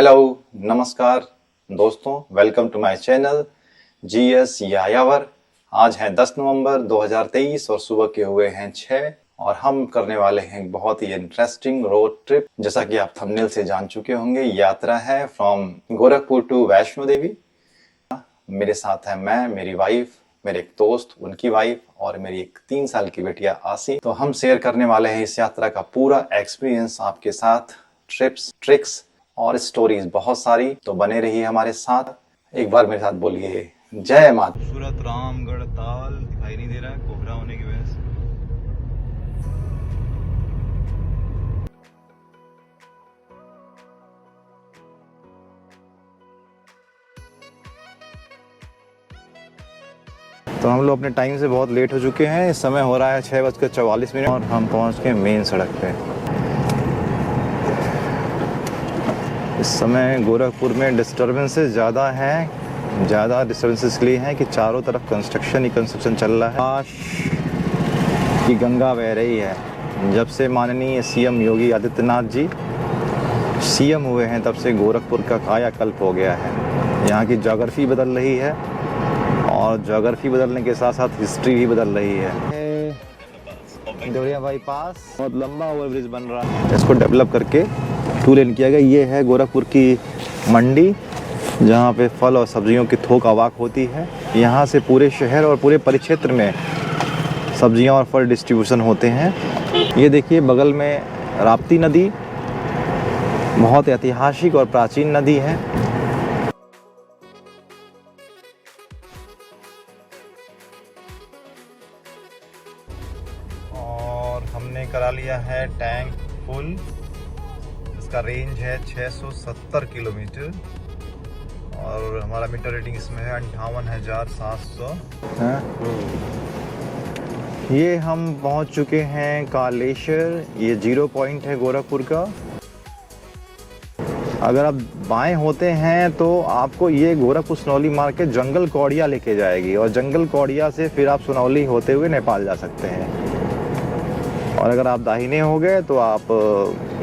Hello, नमस्कार दोस्तों, welcome to my channel GS Yayavar. आज है 10 नवंबर 2023 और सुबह के हुए हैं 6 और हम करने वाले हैं एक बहुत ही इंटरेस्टिंग रोड ट्रिप। जैसा कि आप थंबनेल से जान चुके होंगे, यात्रा है फ्रॉम गोरखपुर टू वैष्णो देवी। मेरे साथ है मैं, मेरी वाइफ, मेरे एक दोस्त, उनकी वाइफ और मेरी एक 3 साल की बेटिया आसी। तो हम शेयर करने वाले हैं इस यात्रा का पूरा एक्सपीरियंस आपके साथ, ट्रिप्स, ट्रिक्स और स्टोरीज बहुत सारी। तो बने रहिए हमारे साथ। एक बार मेरे साथ बोलिए जय माता। सूरत रामगढ़ ताल दिखाई नहीं दे रहा है कोहरा होने की वजह से। तो हम लोग अपने टाइम से बहुत लेट हो चुके हैं। इस समय हो रहा है 6:44 और हम पहुंच गए मेन सड़क पे। इस समय गोरखपुर में डिस्टर्बेंसेस ज़्यादा हैं। ज़्यादा डिस्टर्बेंसेस इसलिए हैं कि चारों तरफ कंस्ट्रक्शन ही कंस्ट्रक्शन चल रहा है। काश की गंगा बह रही है। जब से माननीय सीएम योगी आदित्यनाथ जी सीएम हुए हैं तब से गोरखपुर का कायाकल्प हो गया है। यहाँ की ज्योग्राफी बदल रही है और ज्योग्राफी बदलने के साथ साथ हिस्ट्री भी बदल रही है। देवरिया बाईपास बहुत लंबा ओवरब्रिज बन रहा है। इसको डेवलप करके 2 लेन किया गया। ये है गोरखपुर की मंडी, जहाँ पे फल और सब्जियों की थोक अवाक होती है। यहाँ से पूरे शहर और पूरे परिक्षेत्र में सब्जियाँ और फल डिस्ट्रीब्यूशन होते हैं। ये देखिए बगल में राप्ती नदी, बहुत ऐतिहासिक और प्राचीन नदी है। और हमने करा लिया है टैंक फुल। इसका रेंज है 670 किलोमीटर और हमारा मीटर रेटिंग इसमें है 58,700। ये हम पहुंच चुके हैं कालेश्वर। ये 0 पॉइंट है गोरखपुर का। अगर आप बाएं होते हैं तो आपको ये गोरखपुर सुनौली मार्ग के जंगल कौड़िया लेके जाएगी और जंगल कौड़िया से फिर आप सुनौली होते हुए नेपाल जा सकते हैं। और अगर आप दाहिने हो गए तो आप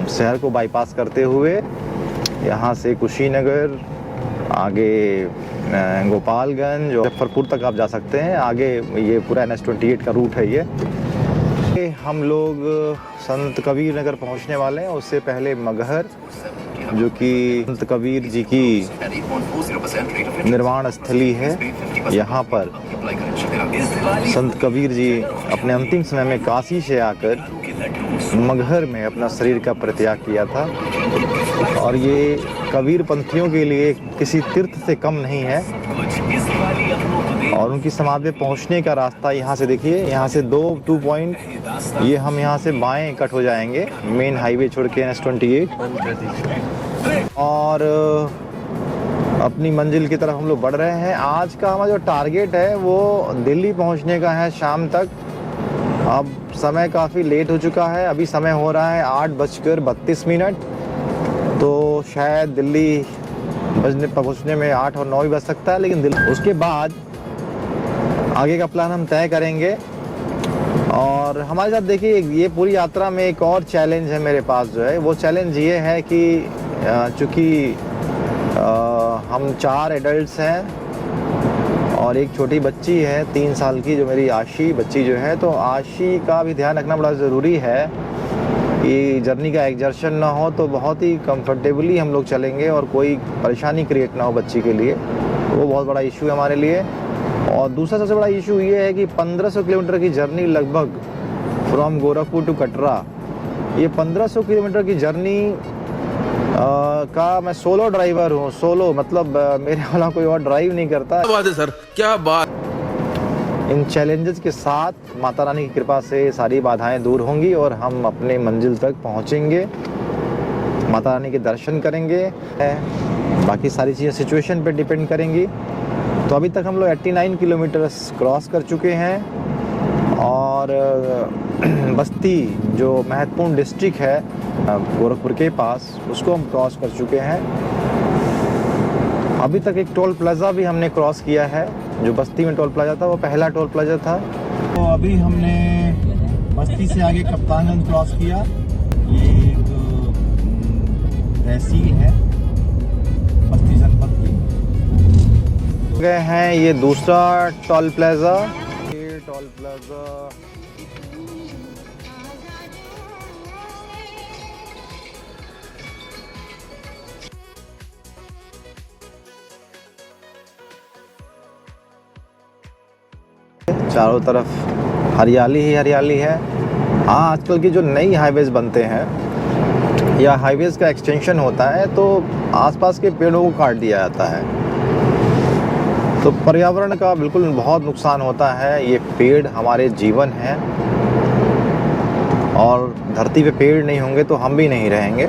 शहर को बाईपास करते हुए यहाँ से कुशीनगर, आगे गोपालगंज और मुजफ्फरपुर तक आप जा सकते हैं। आगे ये पूरा NH-28 का रूट है। ये हम लोग संत कबीर नगर पहुँचने वाले हैं। उससे पहले मगहर, जो कि संत कबीर जी की निर्वाण स्थली है। यहाँ पर संत कबीर जी अपने अंतिम समय में काशी से आकर मगहर में अपना शरीर का परित्याग किया था। और ये कबीर पंथियों के लिए किसी तीर्थ से कम नहीं है। और उनकी समाधि में पहुंचने का रास्ता यहाँ से देखिए। यहाँ से 2 पॉइंट, ये हम यहाँ से बाएं कट हो जाएंगे मेन हाईवे छोड़ के NH-28 और अपनी मंजिल की तरफ हम लोग बढ़ रहे हैं। आज का हमारा जो टारगेट है वो दिल्ली पहुंचने का है शाम तक। अब समय काफ़ी लेट हो चुका है। अभी समय हो रहा है 8:32। तो शायद दिल्ली पहुंचने में 8 और 9 भी बज सकता है, लेकिन उसके बाद आगे का प्लान हम तय करेंगे। और हमारे साथ देखिए ये पूरी यात्रा में एक और चैलेंज है मेरे पास जो है। वो चैलेंज ये है कि चूँकि हम 4 एडल्ट्स हैं और एक छोटी बच्ची है 3 साल की, जो मेरी आशी बच्ची जो है। तो आशी का भी ध्यान रखना बड़ा ज़रूरी है कि जर्नी का एग्जर्शन ना हो। तो बहुत ही कंफर्टेबली हम लोग चलेंगे और कोई परेशानी क्रिएट ना हो बच्ची के लिए। वो बहुत बड़ा इशू है हमारे लिए। और दूसरा सबसे बड़ा इशू ये है कि 1500 किलोमीटर की जर्नी लगभग फ्रॉम गोरखपुर टू कटरा। ये 1500 किलोमीटर की जर्नी का मैं सोलो ड्राइवर हूँ। सोलो मतलब मेरे वाला कोई और ड्राइव नहीं करता। क्या बात है सर, क्या बात। इन चैलेंजेस के साथ माता रानी की कृपा से सारी बाधाएं दूर होंगी और हम अपने मंजिल तक पहुँचेंगे, माता रानी के दर्शन करेंगे। बाकी सारी चीज़ें सिचुएशन पे डिपेंड करेंगी। तो अभी तक हम लोग 89 किलोमीटर क्रॉस कर चुके हैं और बस्ती जो महत्वपूर्ण डिस्ट्रिक्ट है गोरखपुर के पास, उसको हम क्रॉस कर चुके हैं। अभी तक एक टोल प्लाजा भी हमने क्रॉस किया है। जो बस्ती में टोल प्लाजा था वो पहला टोल प्लाजा था। तो अभी हमने बस्ती से आगे कप्तानगंज क्रॉस किया। ये एक तहसील है गए हैं ये दूसरा टोल प्लाजा। ये टोल प्लाजा चारों तरफ हरियाली ही हरियाली है। हाँ, आजकल की जो नई हाईवेज बनते हैं या हाईवेज का एक्सटेंशन होता है तो आसपास के पेड़ों को काट दिया जाता है, तो पर्यावरण का बिल्कुल बहुत नुकसान होता है। ये पेड़ हमारे जीवन हैं और धरती पे पेड़ नहीं होंगे तो हम भी नहीं रहेंगे।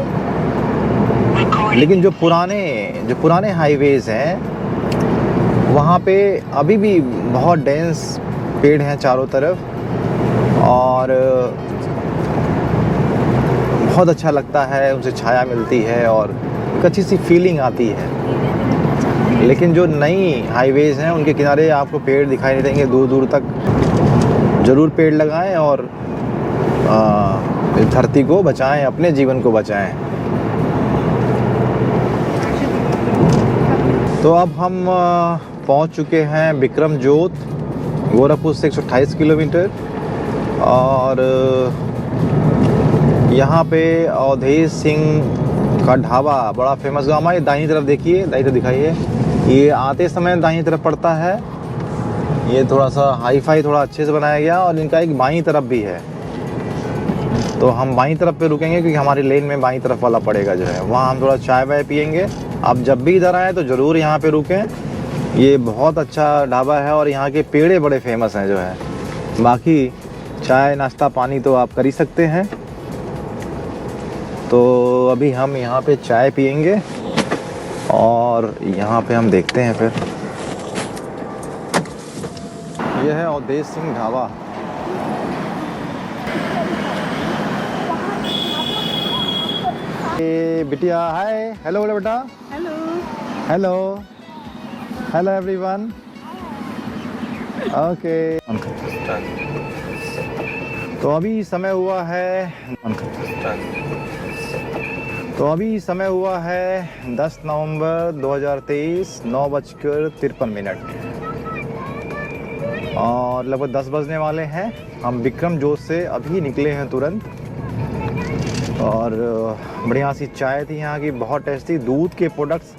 लेकिन जो पुराने हाईवेज हैं वहाँ पे अभी भी बहुत डेंस पेड़ हैं चारों तरफ और बहुत अच्छा लगता है, उनसे छाया मिलती है और एक अच्छी सी फीलिंग आती है। लेकिन जो नई हाईवेज हैं उनके किनारे आपको पेड़ दिखाई नहीं देंगे दूर दूर तक। ज़रूर पेड़ लगाएं और धरती को बचाएं, अपने जीवन को बचाएं। तो अब हम पहुंच चुके हैं विक्रम जोत, गोरखपुर से 128 किलोमीटर। और यहाँ पे अवधेश सिंह का ढाबा बड़ा फेमस गाँव है। दाहिनी तरफ देखिए, दाहिनी तरफ दिखाइए, ये आते समय दाहिनी तरफ पड़ता है। ये थोड़ा सा हाई फाई थोड़ा अच्छे से बनाया गया और इनका एक बाईं तरफ भी है, तो हम बाईं तरफ पे रुकेंगे क्योंकि हमारी लेन में बाईं तरफ वाला पड़ेगा जो है। वहाँ हम थोड़ा चाय वाय पियेंगे। आप जब भी इधर आए तो ज़रूर यहाँ पे रुकें। ये बहुत अच्छा ढाबा है और यहाँ के पेड़े बड़े फेमस हैं जो है। बाकी चाय नाश्ता पानी तो आप कर ही सकते हैं। तो अभी हम यहाँ पे चाय पियेंगे और यहाँ पे हम देखते हैं फिर। यह है अवधेश सिंह ढाबा। बिटिया हाय, हेलो बोलो बेटा। Hello hello hello everyone. Okay, तो अभी समय हुआ है 10 नवंबर 2023, 9:53 और लगभग 10 बजने वाले हैं। हम विक्रम जोत से अभी निकले हैं तुरंत और बढ़िया सी चाय थी यहाँ की, बहुत टेस्टी। दूध के प्रोडक्ट्स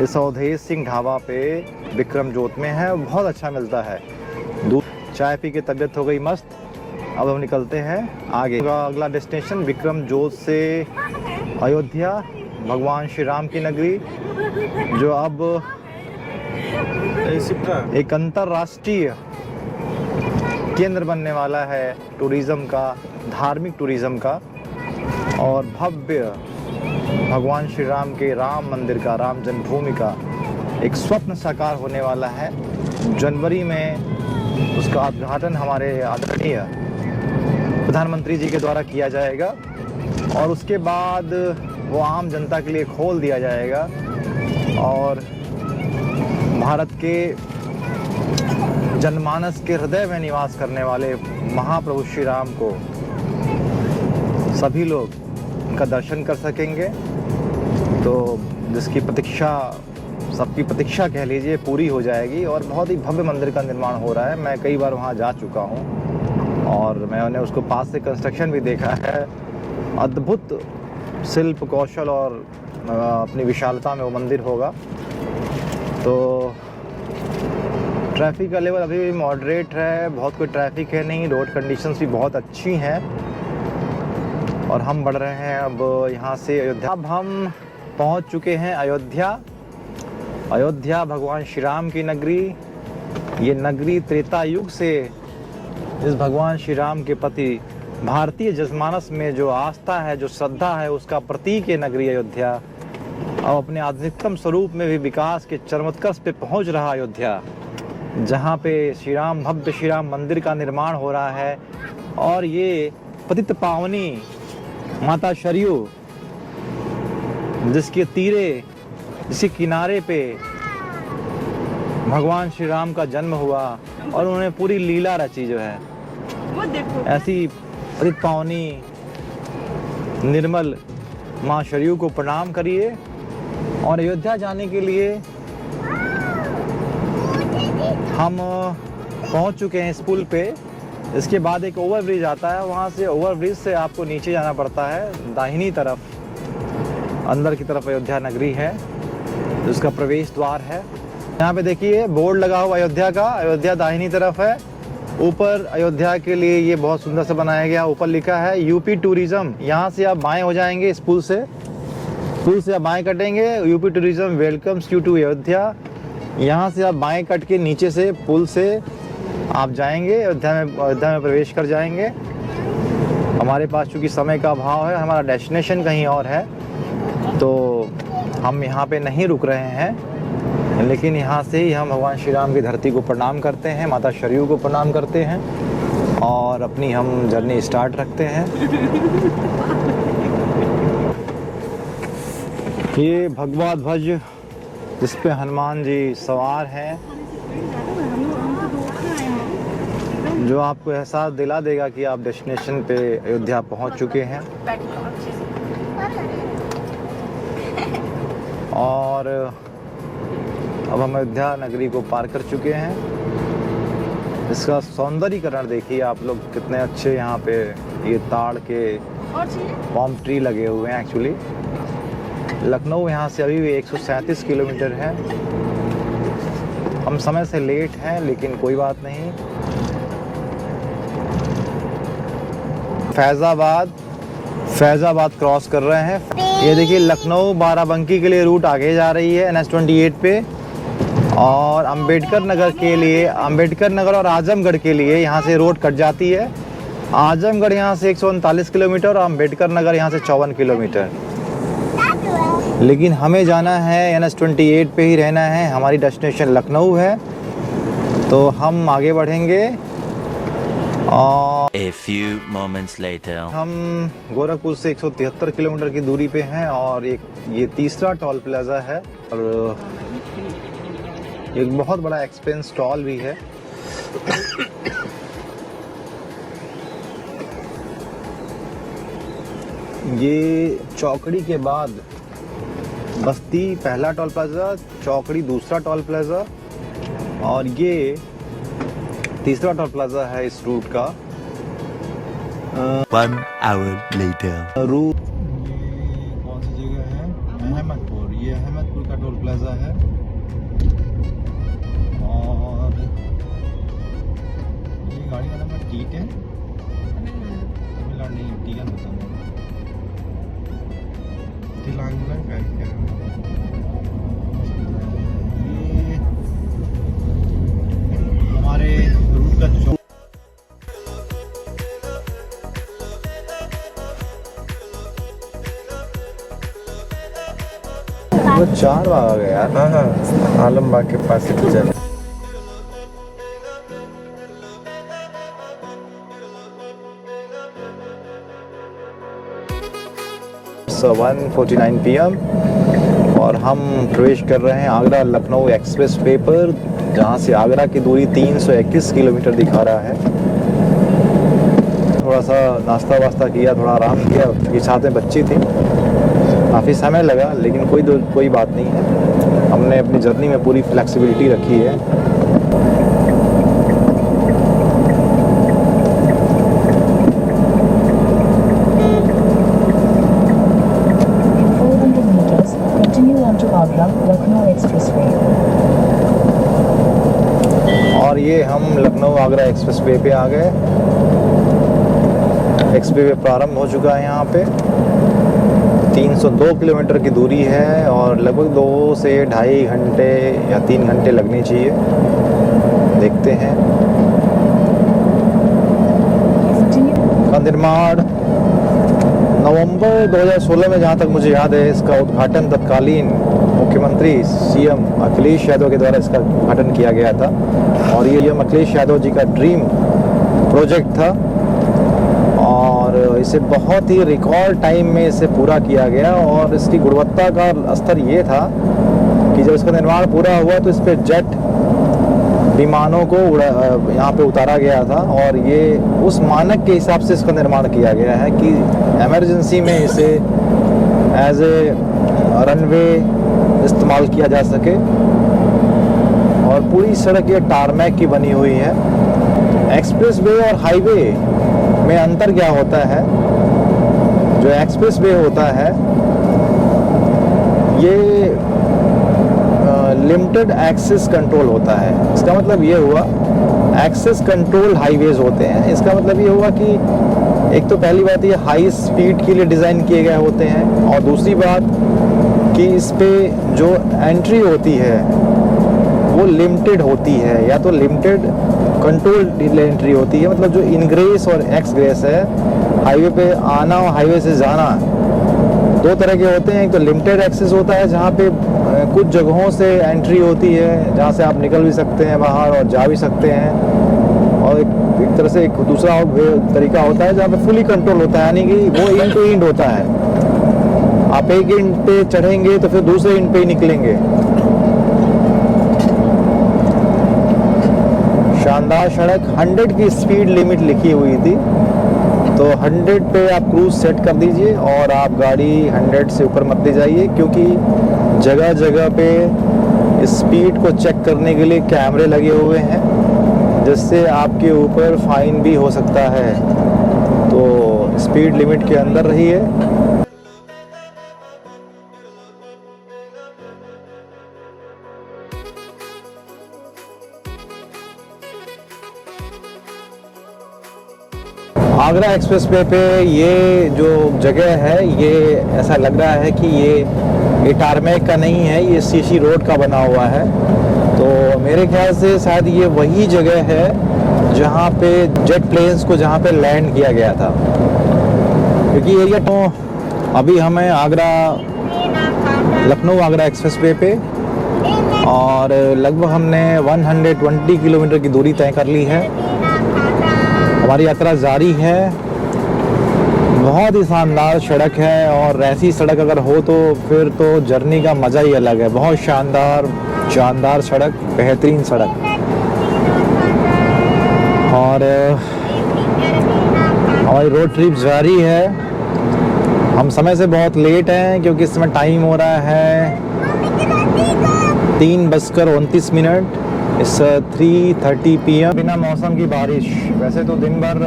इस अवधेश सिंह ढाबा पे विक्रम जोत में है, बहुत अच्छा मिलता है दूध। चाय पी के तबीयत हो गई मस्त। अब हम निकलते हैं आगे। अगला डेस्टिनेशन विक्रम जोत से अयोध्या, भगवान श्री राम की नगरी, जो अब एक अंतर्राष्ट्रीय केंद्र बनने वाला है टूरिज्म का, धार्मिक टूरिज्म का। और भव्य भगवान श्री राम के राम मंदिर का, राम जन्मभूमि का एक स्वप्न साकार होने वाला है। जनवरी में उसका उद्घाटन हमारे आदरणीय प्रधानमंत्री जी के द्वारा किया जाएगा और उसके बाद वो आम जनता के लिए खोल दिया जाएगा। और भारत के जनमानस के हृदय में निवास करने वाले महाप्रभु श्री राम को सभी लोग का दर्शन कर सकेंगे। तो जिसकी प्रतीक्षा, सबकी प्रतीक्षा कह लीजिए, पूरी हो जाएगी और बहुत ही भव्य मंदिर का निर्माण हो रहा है। मैं कई बार वहाँ जा चुका हूँ और मैंने उसको पास से कंस्ट्रक्शन भी देखा है। अद्भुत शिल्प कौशल और अपनी विशालता में वो मंदिर होगा। तो ट्रैफिक का लेवल अभी भी मॉडरेट है, बहुत कोई ट्रैफिक है नहीं, रोड कंडीशंस भी बहुत अच्छी हैं। और हम बढ़ रहे हैं अब यहाँ से अयोध्या। अब हम पहुँच चुके हैं अयोध्या भगवान श्री राम की नगरी। ये नगरी त्रेता युग से इस भगवान श्री राम के प्रति भारतीय जनमानस में जो आस्था है, जो श्रद्धा है, उसका प्रतीक है नगरी अयोध्या। अब अपने आधुनिकतम स्वरूप में भी विकास के चरमोत्कर्ष पे पहुंच रहा अयोध्या, जहां पे भव्य श्री राम मंदिर का निर्माण हो रहा है। और ये पतित पावनी माता सरयू, जिसके किनारे पे भगवान श्री राम का जन्म हुआ और उन्होंने पूरी लीला रची जो है, वो देखो ऐसी पतित पावनी निर्मल माँ सरयू को प्रणाम करिए। और अयोध्या जाने के लिए हम पहुंच चुके हैं इस पुल पे। इसके बाद एक ओवरब्रिज आता है, वहाँ से ओवरब्रिज से आपको नीचे जाना पड़ता है दाहिनी तरफ। अंदर की तरफ अयोध्या नगरी है, जिसका प्रवेश द्वार है। यहाँ पे देखिए बोर्ड लगा हुआ अयोध्या का, अयोध्या दाहिनी तरफ है। ऊपर अयोध्या के लिए ये बहुत सुंदर से बनाया गया, ऊपर लिखा है यूपी टूरिज्म। यहाँ से आप बाएं हो जाएंगे, इस पुल से आप बाएं कटेंगे, UP tourism welcomes you to Ayodhya. यहाँ से आप बाएं कट के नीचे से पुल से आप जाएंगे, अयोध्या में प्रवेश कर जाएंगे। हमारे पास चूँकि समय का अभाव है, हमारा डेस्टिनेशन कहीं और है, तो हम यहाँ पे नहीं रुक रहे हैं, लेकिन यहाँ से ही हम भगवान श्री राम की धरती को प्रणाम करते हैं, माता सरयू को प्रणाम करते हैं और अपनी हम जर्नी स्टार्ट रखते हैं। ये भगवा ध्वज जिस पे हनुमान जी सवार हैं, जो आपको एहसास दिला देगा कि आप डेस्टिनेशन पे अयोध्या पहुंच चुके हैं। और अब हम अयोध्या नगरी को पार कर चुके हैं। इसका सौंदर्यीकरण देखिए आप लोग, कितने अच्छे यहाँ पे ये ताड़ के पॉम ट्री लगे हुए हैं। एक्चुअली लखनऊ यहाँ से अभी भी 137 किलोमीटर है। हम समय से लेट हैं, लेकिन कोई बात नहीं। फैज़ाबाद क्रॉस कर रहे हैं। ये देखिए लखनऊ बाराबंकी के लिए रूट आगे जा रही है NH-28 पे, और अंबेडकर नगर के लिए, अंबेडकर नगर और आजमगढ़ के लिए यहाँ से रोड कट जाती है। आजमगढ़ यहाँ से 139 किलोमीटर और अंबेडकर नगर यहाँ से 54 किलोमीटर। लेकिन हमें जाना है NH-28 पे ही रहना है, हमारी डेस्टिनेशन लखनऊ है, तो हम आगे बढ़ेंगे। और A few moments later. हम गोरखपुर से 173 किलोमीटर की दूरी पे हैं और ये तीसरा टोल प्लाजा है, और एक बहुत बड़ा एक्सपेंस टोल भी है। ये चौकड़ी के बाद बस्ती पहला टोल प्लाजा, चौकड़ी दूसरा टोल प्लाजा, और ये तीसरा टोल प्लाजा है इस रूट का। 1 hour later. रूट कौन सी जगह है? अहमदपुर। ये अहमदपुर का टोल प्लाजा है। और ये गाड़ी का नंबर T10 तमिलनाडु नहीं, T10 होता है। ये हमारे रूट का 4 आ गया यार। हाँ, आलमबाग के पास से चल। So 1:49 PM और हम प्रवेश कर रहे हैं आगरा लखनऊ एक्सप्रेस वे पर, जहाँ से आगरा की दूरी 321 किलोमीटर दिखा रहा है। थोड़ा सा नाश्ता वास्ता किया, थोड़ा आराम किया, ये साथ में बच्ची थी, काफ़ी समय लगा, लेकिन कोई बात नहीं है। हमने अपनी जर्नी में पूरी फ्लेक्सिबिलिटी रखी है। और ये हम लखनऊ आगरा एक्सप्रेस वे पे आ गए। एक्सप्रेस वे प्रारंभ हो चुका है। यहाँ पे 302 किलोमीटर की दूरी है और लगभग 2 से 2.5 घंटे या 3 घंटे लगने चाहिए। देखते हैं। का निर्माण नवंबर 2016 में, जहाँ तक मुझे याद है, इसका उद्घाटन तत्कालीन मुख्यमंत्री CM अखिलेश यादव के द्वारा इसका उद्घाटन किया गया था। और ये अखिलेश यादव जी का ड्रीम प्रोजेक्ट था और इसे बहुत ही रिकॉर्ड टाइम में इसे पूरा किया गया। और इसकी गुणवत्ता का स्तर ये था कि जब इसका निर्माण पूरा हुआ तो इस पर जेट विमानों को यहाँ पे उतारा गया था। और ये उस मानक के हिसाब से इसका निर्माण किया गया है कि इमरजेंसी में इसे एज ए रनवे इस्तेमाल किया जा सके। और पूरी सड़क ये टारमैक की बनी हुई है। एक्सप्रेस वे और हाईवे में अंतर क्या होता है? जो एक्सप्रेस वे होता है ये लिमिटेड एक्सेस कंट्रोल होता है। इसका मतलब ये हुआ, एक्सेस कंट्रोल हाईवेज होते हैं। इसका मतलब ये हुआ कि एक तो पहली बात ये हाई स्पीड के लिए डिज़ाइन किए गए होते हैं, और दूसरी बात कि इस पे जो एंट्री होती है वो लिमिटेड होती है, या तो लिमिटेड कंट्रोल एंट्री होती है। मतलब जो इनग्रेस और एक्सग्रेस है, हाईवे पे आना और हाईवे से जाना दो तरह के होते हैं। एक तो लिमिटेड एक्सेस होता है जहाँ पे कुछ जगहों से एंट्री होती है जहाँ से आप निकल भी सकते हैं बाहर और जा भी सकते हैं, और एक तरह से एक दूसरा तरीका होता है जहाँ पे फुली कंट्रोल होता है, यानी कि वो इंड टू इंड होता है। आप एक इंड पे चढ़ेंगे तो फिर दूसरे इंड पे ही निकलेंगे। शानदार सड़क, 100 की स्पीड लिमिट लिखी हुई थी, तो 100 पे आप क्रूज सेट कर दीजिए और आप गाड़ी 100 से ऊपर मत ले जाइए, क्योंकि जगह जगह पे स्पीड को चेक करने के लिए कैमरे लगे हुए हैं, जिससे आपके ऊपर फाइन भी हो सकता है। तो स्पीड लिमिट के अंदर रहिए। आगरा एक्सप्रेस वे पे ये जो जगह है, ये ऐसा लग रहा है कि ये टारमैक का नहीं है, ये सीसी रोड का बना हुआ है। तो मेरे ख्याल से शायद ये वही जगह है जहाँ पे जेट प्लेन्स को जहाँ पे लैंड किया गया था, क्योंकि एरिया तो अभी हमें आगरा लखनऊ आगरा एक्सप्रेस वे पे, और लगभग हमने 120 किलोमीटर की दूरी तय कर ली है। हमारी यात्रा जारी है। बहुत ही शानदार सड़क है, और ऐसी सड़क अगर हो तो फिर तो जर्नी का मज़ा ही अलग है। बहुत शानदार सड़क, बेहतरीन सड़क। और हमारी रोड ट्रिप जारी है। हम समय से बहुत लेट हैं, क्योंकि इस समय टाइम हो रहा है 3:29। इस 3:30 PM। बिना मौसम की बारिश, वैसे तो दिन भर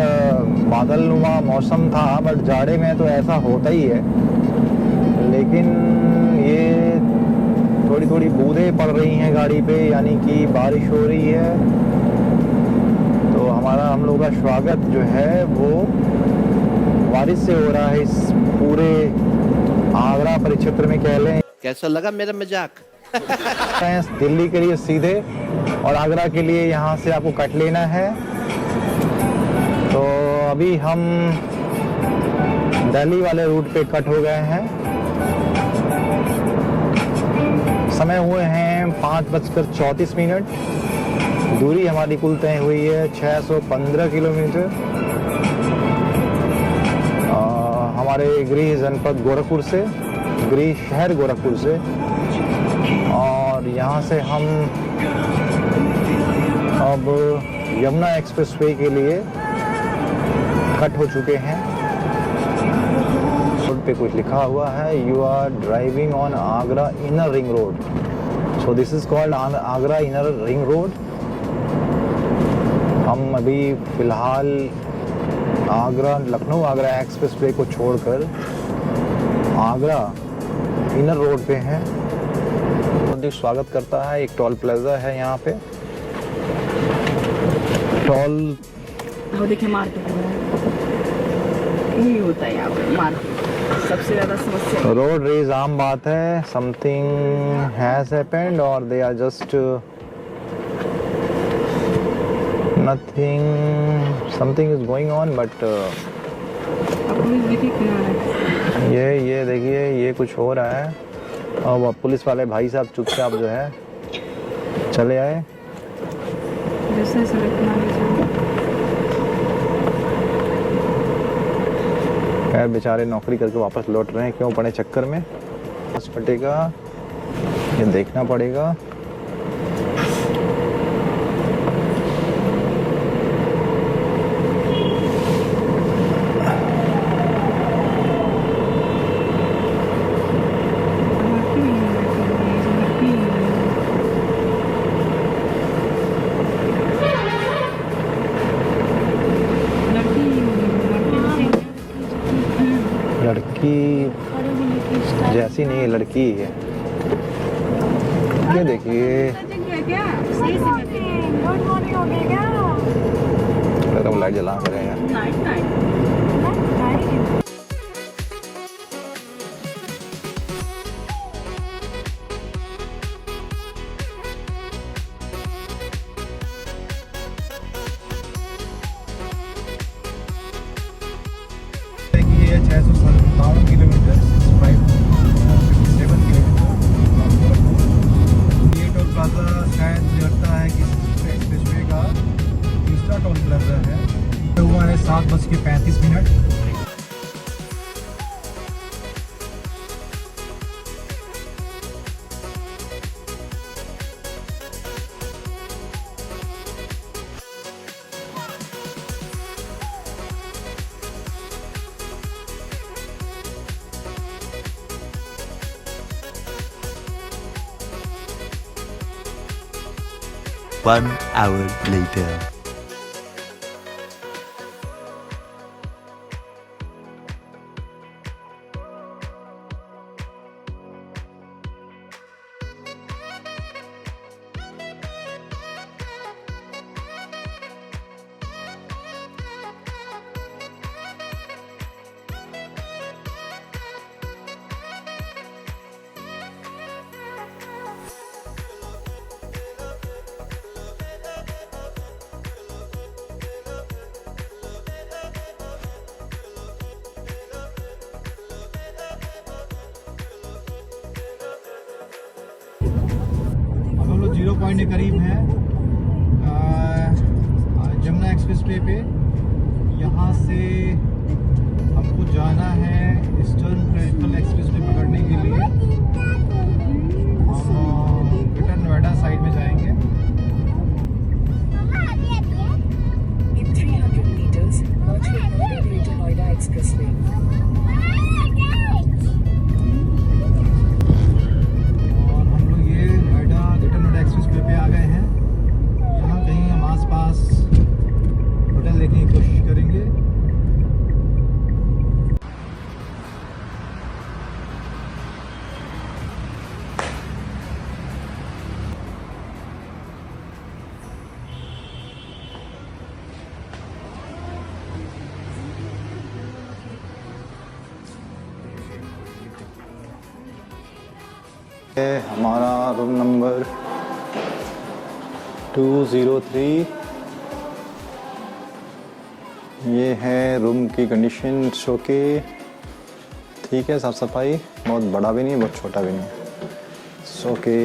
बादल नुमा मौसम था, बट जाड़े में तो ऐसा होता ही है। लेकिन ये थोड़ी थोड़ी बूंदें पड़ रही हैं गाड़ी पे, यानी कि बारिश हो रही है। तो हम लोगों का स्वागत जो है वो बारिश से हो रहा है इस पूरे आगरा परिक्षेत्र में, कह लें। कैसा लगा मेरा मजाक? दिल्ली के लिए सीधे, और आगरा के लिए यहाँ से आपको कट लेना है। तो अभी हम दिल्ली वाले रूट पे कट हो गए हैं। समय हुए हैं 5:34। दूरी हमारी कुल तय हुई है 615 किलोमीटर। हमारे गृह जनपद गोरखपुर से, गृह शहर गोरखपुर से, और यहाँ से हम अब यमुना एक्सप्रेसवे के लिए कट हो चुके हैं। रोड पे कुछ लिखा हुआ है, you are driving on Agra inner ring road, so this is called Agra inner ring road. हम अभी फिलहाल आगरा लखनऊ आगरा एक्सप्रेसवे को छोड़कर आगरा इनर रोड पे हैं। स्वागत करता है, एक टोल प्लाजा है यहाँ पे। टोल वो देखिए मार्केट यही होता है यहाँ पे, मार्केट सबसे ज़्यादा समस्या। रोड रेज आम बात है, समथिंग हैज हैपेंड और they are just nothing, something is going on, but ये देखिए ये कुछ हो रहा है। और पुलिस वाले भाई साहब चुपचाप जो है चले आए। खैर बेचारे नौकरी करके वापस लौट रहे हैं, क्यों पड़े चक्कर में। बस फटेगा, ये देखना पड़ेगा। लड़की है। ये देखिए लाइट जला कर रहे हैं। नाइट नाइट ये 657 किलोमीटर 57 किलोमीटर ये टोल प्लाजा शायद मुझे लगता है कि एक्सप्रेसवे का तीसरा टोल प्लाजा है। हुआ है 7:35। 1 hour later. हम लोग 0 पॉइंट के करीब हैं जमुना एक्सप्रेस वे पे। यहाँ से हमको जाना है ईस्टर्न प्रिंसिपल एक्सप्रेस वे पकड़ने के लिए। हम ग्रेटर नोएडा साइड में जाएंगे। In 300 meters, merge with Noida Greater Noida Expressway. और हम लोग ये Noida greater Noida express way पे आ गए हैं। यहाँ कहीं हम आसपास होटल देखने की कोशिश करेंगे। ये हमारा रूम नंबर 203। ये है रूम की कंडीशन। शो के ठीक है, साफ़ सफाई, बहुत बड़ा भी नहीं बहुत छोटा भी नहीं। सो के